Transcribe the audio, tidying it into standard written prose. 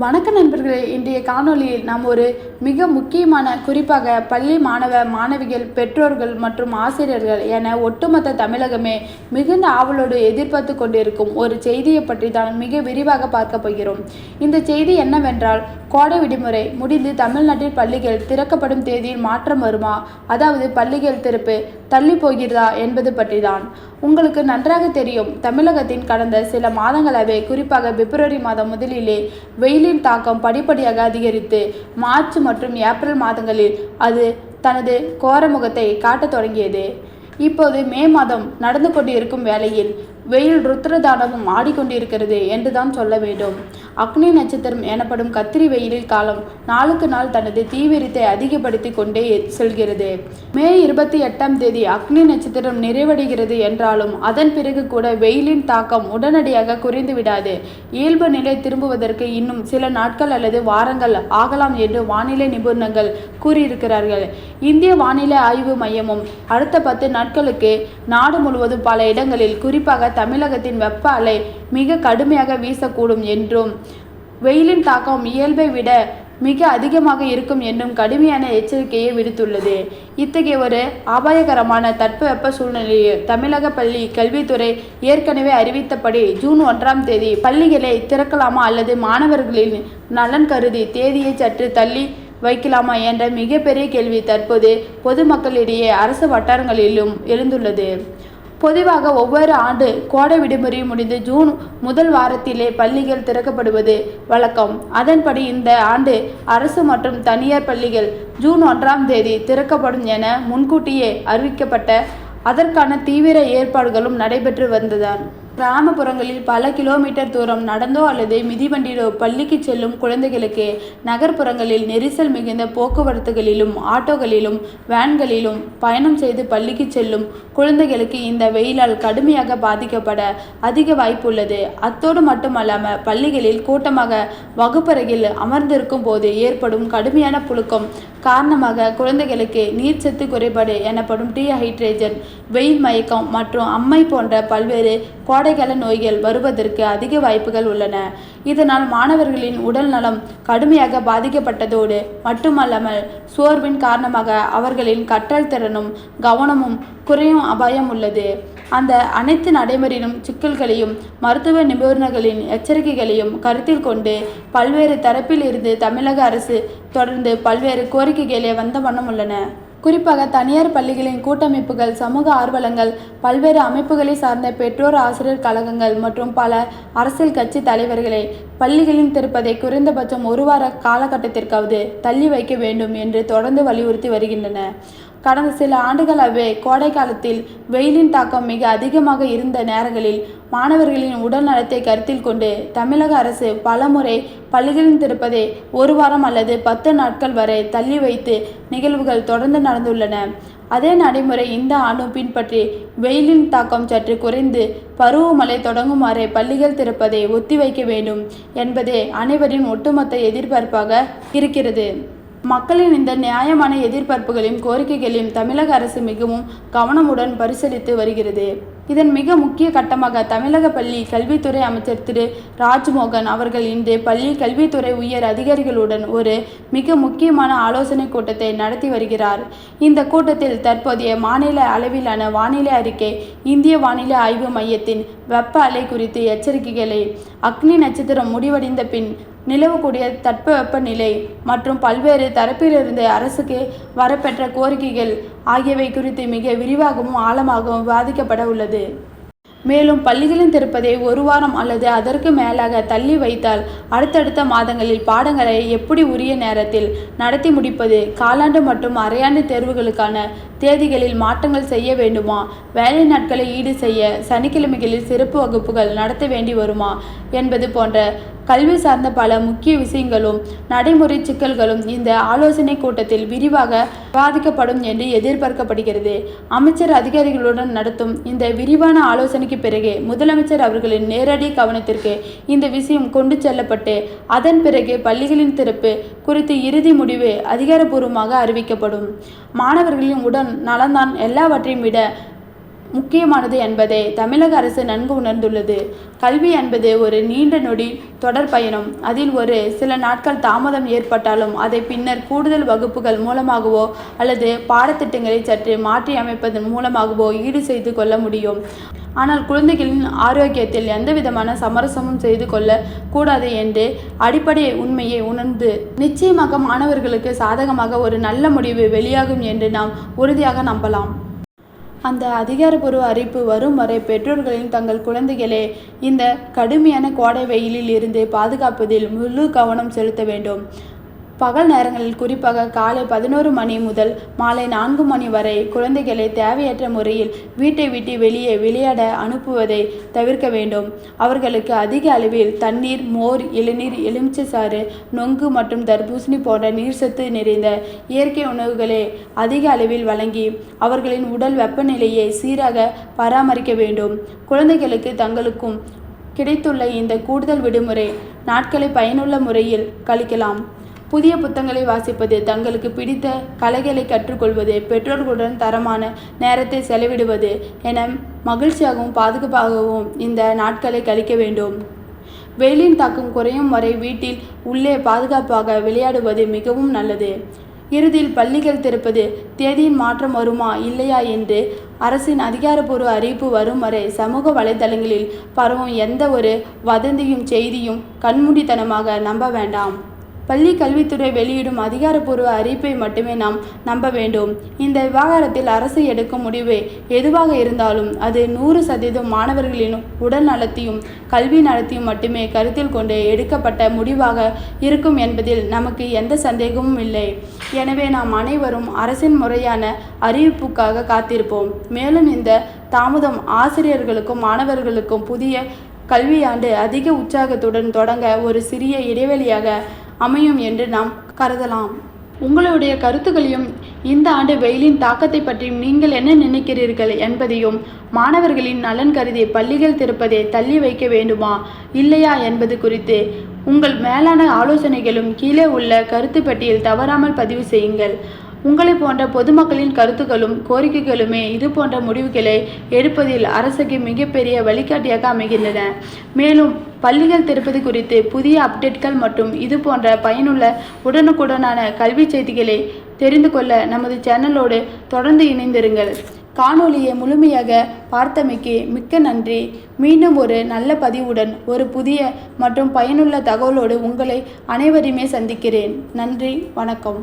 வணக்க நண்பர்களே, இன்றைய காணொளியில் நாம் ஒரு மிக முக்கியமான, குறிப்பாக பள்ளி மாணவ மாணவிகள், பெற்றோர்கள் மற்றும் ஆசிரியர்கள் என ஒட்டுமொத்த தமிழகமே மிகுந்த ஆவலோடு எதிர்பார்த்து கொண்டிருக்கும் ஒரு செய்தியை பற்றி தான் மிக விரிவாக பார்க்க போகிறோம். இந்த செய்தி என்னவென்றால், கோடை விடுமுறை முடிந்து தமிழ்நாட்டில் பள்ளிகள் திறக்கப்படும் தேதியில் மாற்றம் வருமா, அதாவது பள்ளிகள் திறப்பு தள்ளி போகிறதா என்பது பற்றி தான். உங்களுக்கு நன்றாக தெரியும், தமிழகத்தின் கடந்த சில மாதங்களாகவே, குறிப்பாக பிப்ரவரி மாதம் முதலிலே வெயிலின் தாக்கம் படிப்படியாக அதிகரித்து மார்ச் மற்றும் ஏப்ரல் மாதங்களில் அது தனது கோரமுகத்தை காட்டத் தொடங்கியது. இப்போது மே மாதம் நடந்து கொண்டு இருக்கும் வேளையில் வெயில் ருத்ரதாண்டவம் ஆடிக்கொண்டிருக்கிறது என்றுதான் சொல்ல வேண்டும். அக்னி நட்சத்திரம் எனப்படும் கத்திரி வெயிலில் காலம் நாளுக்கு நாள் தனது தீவிரத்தை அதிகப்படுத்தி கொண்டே செல்கிறது. மே 28ஆம் தேதி அக்னி நட்சத்திரம் நிறைவடைகிறது என்றாலும் அதன் பிறகு கூட வெயிலின் தாக்கம் உடனடியாக குறைந்து விடாது. இயல்பு நிலை திரும்புவதற்கு இன்னும் சில நாட்கள் அல்லது வாரங்கள் ஆகலாம் என்று வானிலை நிபுணர்கள் கூறியிருக்கிறார்கள். இந்திய வானிலை ஆய்வு மையமும் அடுத்த 10 நாட்களுக்கு நாடு முழுவதும் பல இடங்களில், குறிப்பாக தமிழகத்தின் வெப்ப அலை மிக கடுமையாக வீசக்கூடும் என்றும், வெயிலின் தாக்கம் இயல்பை விட மிக அதிகமாக இருக்கும் என்றும் கடுமையான எச்சரிக்கையை விடுத்துள்ளது. இத்தகைய ஒரு அபாயகரமான தட்பவெப்ப சூழ்நிலையில் தமிழக பள்ளி கல்வித்துறை ஏற்கனவே அறிவித்தபடி ஜூன் 1ஆம் தேதி பள்ளிகளை திறக்கலாமா அல்லது மாணவர்களின் நலன் கருதி தேதியை சற்று தள்ளி வைக்கலாமா என்ற மிகப்பெரிய கேள்வி தற்போது பொதுமக்களிடையே அரசு வட்டாரங்களிலும் எழுந்துள்ளது. பொதுவாக ஒவ்வொரு ஆண்டு கோடை விடுமுறை முடிந்து ஜூன் முதல் வாரத்திலே பள்ளிகள் திறக்கப்படுவது வழக்கம். அதன்படி இந்த ஆண்டு அரசு மற்றும் தனியார் பள்ளிகள் ஜூன் 1ஆம் தேதி திறக்கப்படும் என முன்கூட்டியே அறிவிக்கப்பட்ட, அதற்கான தீவிர ஏற்பாடுகளும் நடைபெற்று வந்ததால் கிராமப்புறங்களில் பல கிலோமீட்டர் தூரம் நடந்தோ அல்லது மிதிவண்டியிலோ பள்ளிக்கு செல்லும் குழந்தைகளுக்கு நகர்ப்புறங்களில் நெரிசல் மிகுந்த போக்குவரத்துகளிலும் ஆட்டோகளிலும் வேன்களிலும் பயணம் செய்து பள்ளிக்கு செல்லும் குழந்தைகளுக்கு இந்த வெயிலால் கடுமையாக பாதிக்கப்பட அதிக வாய்ப்புள்ளது. அத்தோடு மட்டுமல்லாமல் பள்ளிகளில் கூட்டமாக வகுப்பறையில் அமர்ந்திருக்கும் போது ஏற்படும் கடுமையான புழுக்கம் காரணமாக குழந்தைகளுக்கு நீர்ச்சத்து குறைபாடு எனப்படும் டீஹைட்ரேஷன், வெயில் மயக்கம் மற்றும் அம்மை போன்ற பல்வேறு கோடைகால நோய்கள் வருவதற்கு அதிக வாய்ப்புகள் உள்ளன. இதனால் மாணவர்களின் உடல் நலம் கடுமையாக பாதிக்கப்பட்டதோடு மட்டுமல்லாமல் சோர்வின் காரணமாக அவர்களின் கற்றல் திறனும் கவனமும் குறையும் அபாயம் உள்ளது. அந்த அனைத்து நடைமுறையிலும் சிக்கல்களையும் மருத்துவ நிபுணர்களின் எச்சரிக்கைகளையும் கருத்தில் கொண்டு பல்வேறு தரப்பில் இருந்து தமிழக அரசு தொடர்ந்து பல்வேறு கோரிக்கைகளை வந்த வண்ணம் உள்ளன. குறிப்பாக தனியார் பள்ளிகளின் கூட்டமைப்புகள், சமூக ஆர்வலர்கள், பல்வேறு அமைப்புகளை சார்ந்த பெற்றோர் ஆசிரியர் கழகங்கள் மற்றும் பல அரசியல் கட்சி தலைவர்களை பள்ளிகளின் திறப்பதை குறைந்தபட்சம் ஒரு வார காலகட்டத்திற்காவது தள்ளி வைக்க வேண்டும் என்று தொடர்ந்து வலியுறுத்தி வருகின்றன. கடந்த சில ஆண்டுகளாகவே கோடை காலத்தில் வெயிலின் தாக்கம் மிக அதிகமாக இருந்த நேரங்களில் மாணவர்களின் உடல் நலத்தை கருத்தில் கொண்டு தமிழக அரசு பலமுறை பள்ளிகளின் திறப்பதை ஒரு வாரம் அல்லது 10 நாட்கள் வரை தள்ளி வைத்து நிகழ்வுகள் தொடர்ந்து நடந்துள்ளன. அதே நடைமுறை இந்த ஆண்டும் பின்பற்றி வெயிலின் தாக்கம் சற்று குறைந்து பருவமழை தொடங்கும் வரை பள்ளிகள் திறப்பதை ஒத்திவைக்க வேண்டும் என்பதே அனைவரின் ஒட்டுமொத்த எதிர்பார்ப்பாக இருக்கிறது. மக்களின் இந்த நியாயமான எதிர்பார்ப்புகளையும் கோரிக்கைகளையும் தமிழக அரசு மிகவும் கவனமுடன் பரிசீலித்து வருகிறது. இதன் மிக முக்கிய கட்டமாக தமிழக பள்ளி கல்வித்துறை அமைச்சர் திரு ராஜ்மோகன் அவர்கள் இன்று பள்ளி கல்வித்துறை உயர் அதிகாரிகளுடன் ஒரு மிக முக்கியமான ஆலோசனை கூட்டத்தை நடத்தி வருகிறார். இந்த கூட்டத்தில் தற்போதைய மாநில அளவிலான வானிலை அறிக்கை, இந்திய வானிலை ஆய்வு மையத்தின் வெப்ப அலை குறித்து எச்சரிக்கைகளை, அக்னி நட்சத்திரம் முடிவடைந்த பின் நிலவக்கூடிய தட்பவெப்ப நிலை மற்றும் பல்வேறு தரப்பிலிருந்து அரசுக்கு வரப்பெற்ற கோரிக்கைகள் ஆகியவை குறித்து மிக விரிவாகவும் ஆழமாகவும் விவாதிக்கப்பட உள்ளது. மேலும் பள்ளிகளின் திறப்பதை ஒரு வாரம் அல்லது அதற்கு மேலாக தள்ளி வைத்தால் அடுத்தடுத்த மாதங்களில் பாடங்களை எப்படி உரிய நேரத்தில் நடத்தி முடிப்பது, காலாண்டு மற்றும் அரையாண்டு தேர்வுகளுக்கான தேதிகளில் மாற்றங்கள் செய்ய வேண்டுமா, வேலை நாட்களை ஈடு செய்ய சனிக்கிழமைகளில் சிறப்பு வகுப்புகள் நடத்த வேண்டி வருமா என்பது போன்ற கல்வி சார்ந்த பல முக்கிய விஷயங்களும் நடைமுறை சிக்கல்களும் இந்த ஆலோசனை கூட்டத்தில் விரிவாக விவாதிக்கப்படும் என்று எதிர்பார்க்கப்படுகிறது. அமைச்சர் அதிகாரிகளுடன் நடத்தும் இந்த விரிவான ஆலோசனைக்கு பிறகு முதலமைச்சர் அவர்களின் நேரடி கவனத்திற்கு இந்த விஷயம் கொண்டு செல்லப்பட்டு அதன் பிறகு பள்ளிகளின் திறப்பு குறித்து இறுதி முடிவு அதிகாரப்பூர்வமாக அறிவிக்கப்படும். மாணவர்களின் உடல் நலன்தான் எல்லாவற்றையும் விட முக்கியமானது என்பதை தமிழக அரசு நன்கு உணர்ந்துள்ளது. கல்வி என்பது ஒரு நீண்ட நொடி தொடர் பயணம். அதில் ஒரு சில நாட்கள் தாமதம் ஏற்பட்டாலும் அதை பின்னர் கூடுதல் வகுப்புகள் மூலமாகவோ அல்லது பாடத்திட்டங்களை சற்று மாற்றி அமைப்பதன் மூலமாகவோ ஈடு செய்து கொள்ள முடியும். ஆனால் குழந்தைகளின் ஆரோக்கியத்தில் எந்தவிதமான சமரசமும் செய்து கொள்ள கூடாது என்று அடிப்படை உண்மையை உணர்ந்து நிச்சயமாக மாணவர்களுக்கு சாதகமாக ஒரு நல்ல முடிவு வெளியாகும் என்று நாம் உறுதியாக நம்பலாம். அந்த அதிகாரப்பூர்வ அறிவிப்பு வரும் வரை பெற்றோர்களின் தங்கள் குழந்தைகளை இந்த கடுமையான கோடை வெயிலில் இருந்து பாதுகாப்பதில் முழு கவனம் செலுத்த வேண்டும். பகல் நேரங்களில் குறிப்பாக காலை 11 மணி முதல் மாலை 4 மணி வரை குழந்தைகளை தேவையற்ற முறையில் வீட்டை விட்டு வெளியே விளையாட அனுப்புவதை தவிர்க்க வேண்டும். அவர்களுக்கு அதிக அளவில் தண்ணீர், மோர், இளநீர், எலுமிச்சை சாறு, நொங்கு மற்றும் தர்பூசணி போன்ற நீர்சத்து நிறைந்த இயற்கை உணவுகளை அதிக அளவில் வழங்கி அவர்களின் உடல் வெப்பநிலையை சீராக பராமரிக்க வேண்டும். குழந்தைகளுக்கு தங்களுக்கும் கிடைத்துள்ள இந்த கூடுதல் விடுமுறை நாட்களை பயனுள்ள முறையில் கழிக்கலாம். புதிய புத்தகங்களை வாசிப்பது, தங்களுக்கு பிடித்த கலைகளை கற்றுக்கொள்வது, பெற்றோர்களுடன் தரமான நேரத்தை செலவிடுவது என மகிழ்ச்சியாகவும் பாதுகாப்பாகவும் இந்த நாட்களை கழிக்க வேண்டும். வெயிலின் தாக்கம் குறையும் வரை வீட்டில் உள்ளே பாதுகாப்பாக விளையாடுவது மிகவும் நல்லது. இறுதியில் பள்ளிகள் திறப்பது தேதியின் மாற்றம் வருமா இல்லையா என்று அரசின் அதிகாரப்பூர்வ அறிவிப்பு வரும் வரை சமூக வலைதளங்களில் பரவும் எந்த ஒரு வதந்தியும் செய்தியும் கண்மூடித்தனமாக நம்ப வேண்டாம். பள்ளி கல்வித்துறை வெளியிடும் அதிகாரப்பூர்வ அறிவிப்பை மட்டுமே நாம் நம்ப வேண்டும். இந்த விவகாரத்தில் அரசு எடுக்கும் முடிவு எதுவாக இருந்தாலும் அது 100% மாணவர்களின் உடல் நலத்தையும் கல்வி நலத்தையும் மட்டுமே கருத்தில் கொண்டு எடுக்கப்பட்ட முடிவாக இருக்கும் என்பதில் நமக்கு எந்த சந்தேகமும் இல்லை. எனவே நாம் அனைவரும் அரசின் முறையான அறிவிப்புக்காக காத்திருப்போம். மேலும் இந்த தாமதம் ஆசிரியர்களுக்கும் மாணவர்களுக்கும் புதிய கல்வியாண்டு அதிக உற்சாகத்துடன் தொடங்க ஒரு சிறிய இடைவெளியாக அமையும் என்று நாம் கருதலாம். உங்களுடைய கருத்துக்களையும் இந்த ஆண்டு வெயிலின் தாக்கத்தை பற்றியும் நீங்கள் என்ன நினைக்கிறீர்கள் என்பதையும், மாணவர்களின் நலன் கருதி பள்ளிகள் திறப்பதை தள்ளி வைக்க வேண்டுமா இல்லையா என்பது குறித்து உங்கள் மேலான ஆலோசனைகளும் கீழே உள்ள கருத்து பெட்டியில் தவறாமல் பதிவு செய்யுங்கள். உங்களை போன்ற பொதுமக்களின் கருத்துக்களும் கோரிக்கைகளுமே இது போன்ற முடிவுகளை எடுப்பதில் அரசுக்கு மிகப்பெரிய வழிகாட்டியாக அமைகின்றன. மேலும் பள்ளிகள் திறப்பது குறித்து புதிய அப்டேட்கள் மற்றும் இது போன்ற பயனுள்ள உடனுக்குடனான கல்வி செய்திகளை தெரிந்து கொள்ள நமது சேனலோடு தொடர்ந்து இணைந்திருங்கள். காணொலியை முழுமையாக பார்த்தமைக்கு மிக்க நன்றி. மீண்டும் ஒரு நல்ல பதிவுடன் ஒரு புதிய மற்றும் பயனுள்ள தகவலோடு உங்களை அனைவரையுமே சந்திக்கிறேன். நன்றி, வணக்கம்.